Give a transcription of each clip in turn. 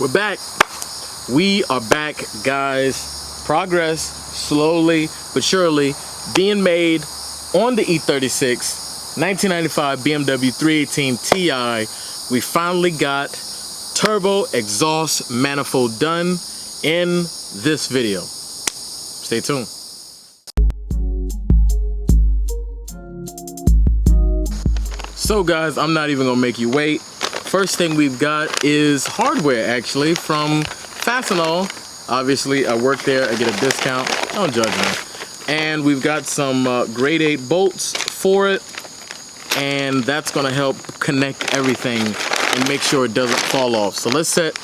We're back. We are back, guys. Progress, slowly but surely, being made on the E36 1995 BMW 318 Ti. We finally got turbo exhaust manifold done in this video. Stay tuned. So guys, I'm not even gonna make you wait. First thing we've got is hardware, actually, from Fastenal. Obviously, I work there, I get a discount. Don't judge me. And we've got some grade 8 bolts for it, and that's gonna help connect everything and make sure it doesn't fall off. So let's set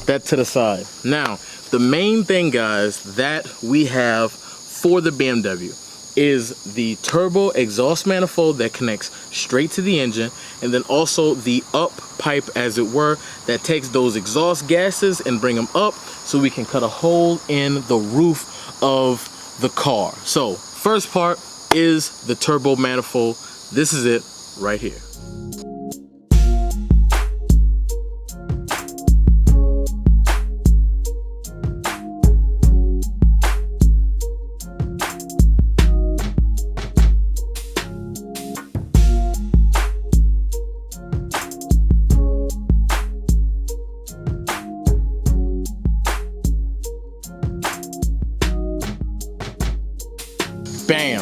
that to the side. Now, the main thing, guys, that we have for the BMW is the turbo exhaust manifold that connects straight to the engine, and then also the up pipe, as it were, that takes those exhaust gases and bring them up so we can cut a hole in the roof of the car. So first part is the turbo manifold. This is it right here. Bam!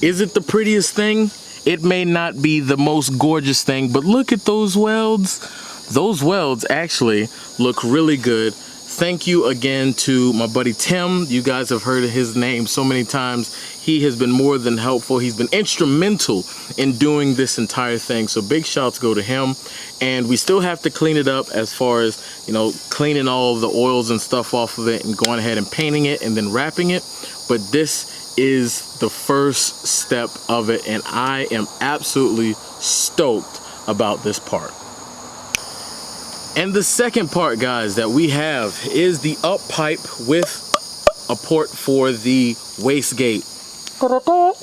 Is it the prettiest thing? It may not be the most gorgeous thing, but look at those welds. Those welds actually look really good. Thank you again to my buddy Tim. You guys have heard his name so many times. He has been more than helpful. He's been instrumental in doing this entire thing. So big shouts go to him. And we still have to clean it up, as far as, you know, cleaning all of the oils and stuff off of it and going ahead and painting it and then wrapping it. But this is the first step of it, and I am absolutely stoked about this part. And the second part, guys, that we have is the up pipe with a port for the wastegate.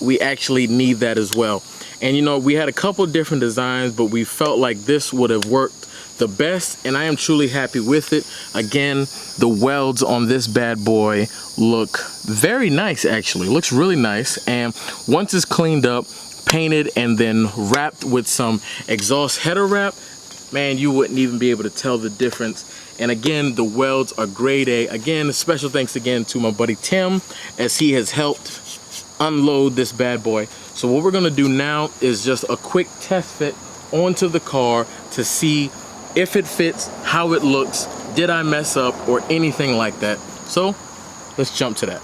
We actually need that as well. And you know, we had a couple different designs, but we felt like this would have worked the best, and I am truly happy with it. Again, the welds on this bad boy look very nice, actually. Looks really nice. And once it's cleaned up, painted, and then wrapped with some exhaust header wrap, man, you wouldn't even be able to tell the difference. And again, the welds are grade A. Again, special thanks again to my buddy Tim, as he has helped unload this bad boy. So what we're gonna do now is just a quick test fit onto the car to see if it fits, how it looks, did I mess up, or anything like that. So let's jump to that.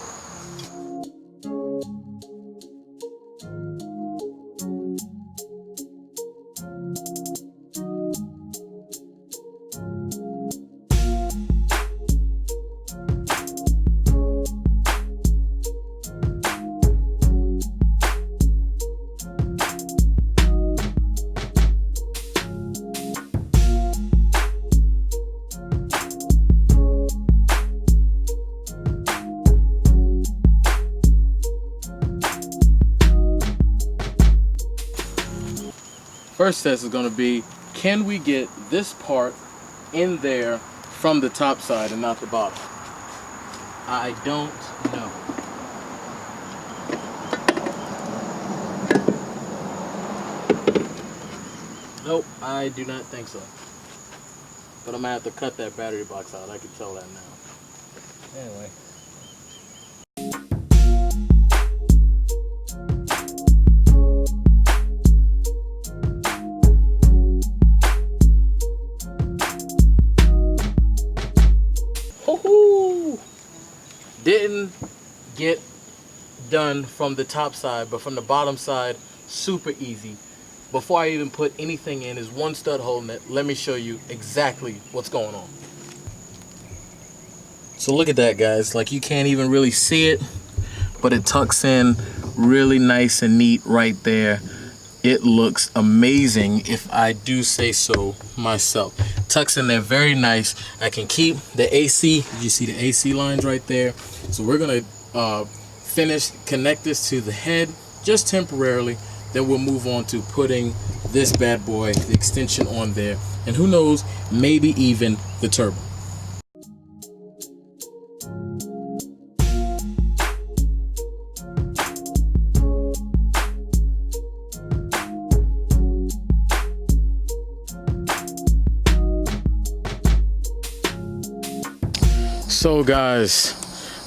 First test is going to be, can we get this part in there from the top side and not the bottom? I don't know. Nope, I do not think so. But I'm going to have to cut that battery box out. I can tell that now. Anyway. Didn't get done from the top side, but from the bottom side, super easy. Before I even put anything in, is one stud holding it. Let me show you exactly what's going on. So look at that, guys. Like, you can't even really see it, but it tucks in really nice and neat right there. It looks amazing, if I do say so myself. Tucks in there very nice. I can keep the AC. You see the AC lines right there. So we're gonna connect this to the head just temporarily. Then we'll move on to putting this bad boy, the extension, on there, and who knows, maybe even the turbo. So guys,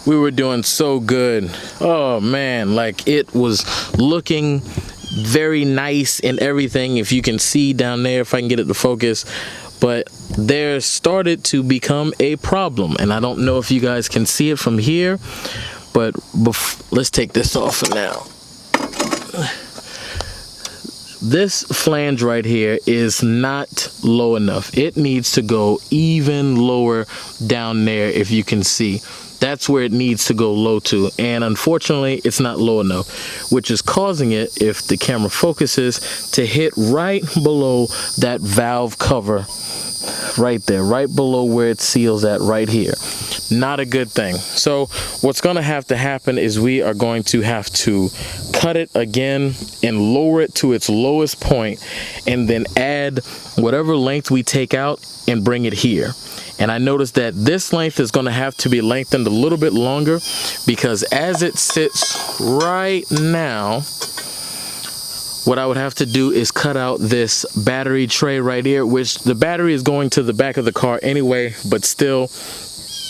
we were doing so good. Oh man, like it was looking very nice and everything, if you can see down there, if I can get it to focus. But there started to become a problem, and I don't know if you guys can see it from here, but let's take this off for now. This flange right here is not low enough. It needs to go even lower down there, if you can see. That's where it needs to go low to, and unfortunately it's not low enough, which is causing it, if the camera focuses, to hit right below that valve cover right there, right below where it seals at right here. Not a good thing. So what's going to happen is we are going to have to cut it again and lower it to its lowest point, and then add whatever length we take out and bring it here. And I noticed that this length is going to have to be lengthened a little bit longer, because as it sits right now, what I would have to do is cut out this battery tray right here, which the battery is going to the back of the car anyway, but still,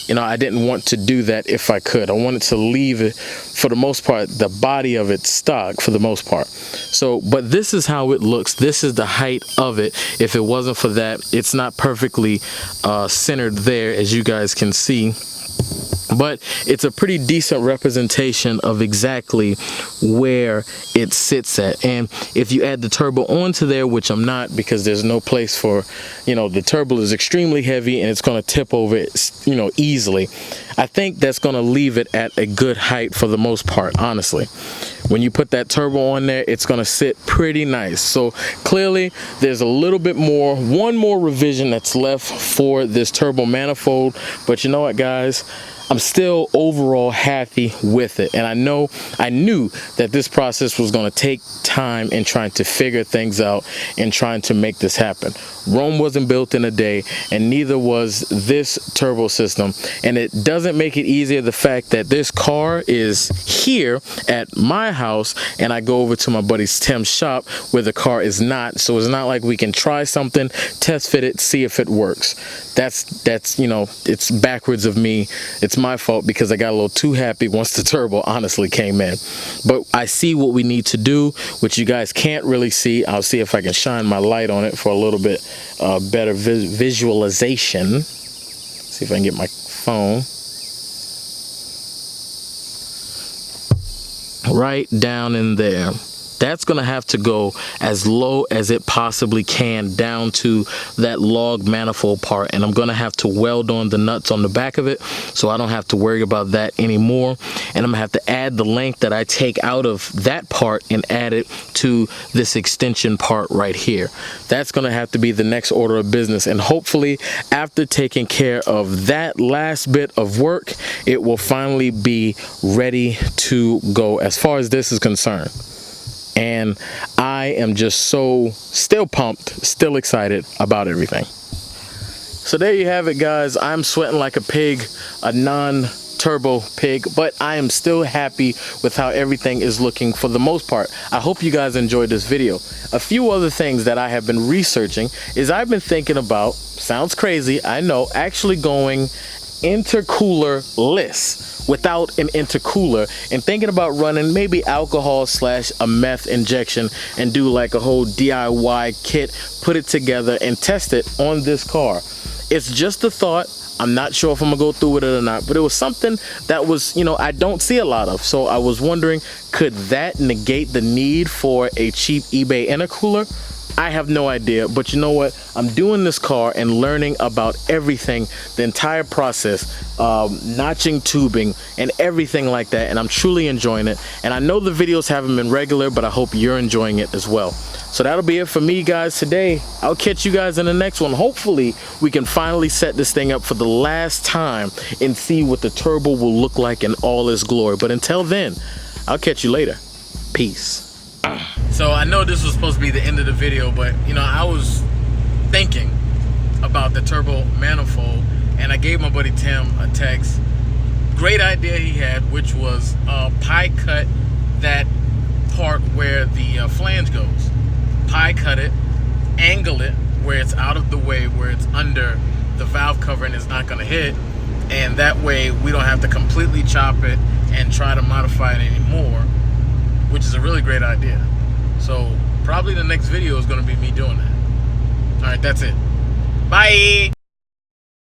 you know, I didn't want to do that if I could. I wanted to leave it, for the most part, the body of it stock for the most part. So, but this is how it looks. This is the height of it. If it wasn't for that, it's not perfectly centered there, as you guys can see. But it's a pretty decent representation of exactly where it sits at. And if you add the turbo onto there, which I'm not, because there's no place for, you know, the turbo is extremely heavy and it's going to tip over it, you know, easily. I think that's going to leave it at a good height for the most part, honestly. When you put that turbo on there, it's going to sit pretty nice. So clearly there's a little bit more, one more revision that's left for this turbo manifold. But you know what, guys? I'm still overall happy with it, and I knew that this process was going to take time in trying to figure things out and trying to make this happen. Rome wasn't built in a day, and neither was this turbo system. And it doesn't make it easier the fact that this car is here at my house, and I go over to my buddy Tim's shop where the car is not. So it's not like we can try something, test fit it, see if it works. That's you know, it's backwards of me. It's my fault, because I got a little too happy once the turbo honestly came in. But I see what we need to do, which you guys can't really see. I'll see if I can shine my light on it for a little bit better visualization. See if I can get my phone right down in there. That's going to have to go as low as it possibly can down to that log manifold part, and I'm going to have to weld on the nuts on the back of it, so I don't have to worry about that anymore. And I'm going to have to add the length that I take out of that part and add it to this extension part right here. That's going to have to be the next order of business, and hopefully after taking care of that last bit of work, it will finally be ready to go as far as this is concerned. And I am just so still pumped, still excited about everything. So there you have it, guys. I'm sweating like a pig, a non-turbo pig, but I am still happy with how everything is looking for the most part. I hope you guys enjoyed this video. A few other things that I have been researching is I've been thinking about, sounds crazy, I know, actually going intercooler-less, without an intercooler, and thinking about running maybe alcohol / a meth injection and do like a whole DIY kit, put it together and test it on this car. It's just a thought. I'm not sure if I'm gonna go through with it or not, but it was something that was, you know, I don't see a lot of. So I was wondering, could that negate the need for a cheap eBay intercooler? I have no idea, but you know what? I'm doing this car and learning about everything, the entire process, notching, tubing, and everything like that, and I'm truly enjoying it. And I know the videos haven't been regular, but I hope you're enjoying it as well. So that'll be it for me, guys, today. I'll catch you guys in the next one. Hopefully, we can finally set this thing up for the last time and see what the turbo will look like in all its glory. But until then, I'll catch you later. Peace. So I know this was supposed to be the end of the video, but you know, I was thinking about the turbo manifold, and I gave my buddy Tim a text. Great idea he had, which was pie cut that part where the flange goes. Pie cut it, angle it where it's out of the way, where it's under the valve cover and it's not going to hit, and that way we don't have to completely chop it and try to modify it anymore, which is a really great idea. So probably the next video is going to be me doing that. All right, that's it. Bye.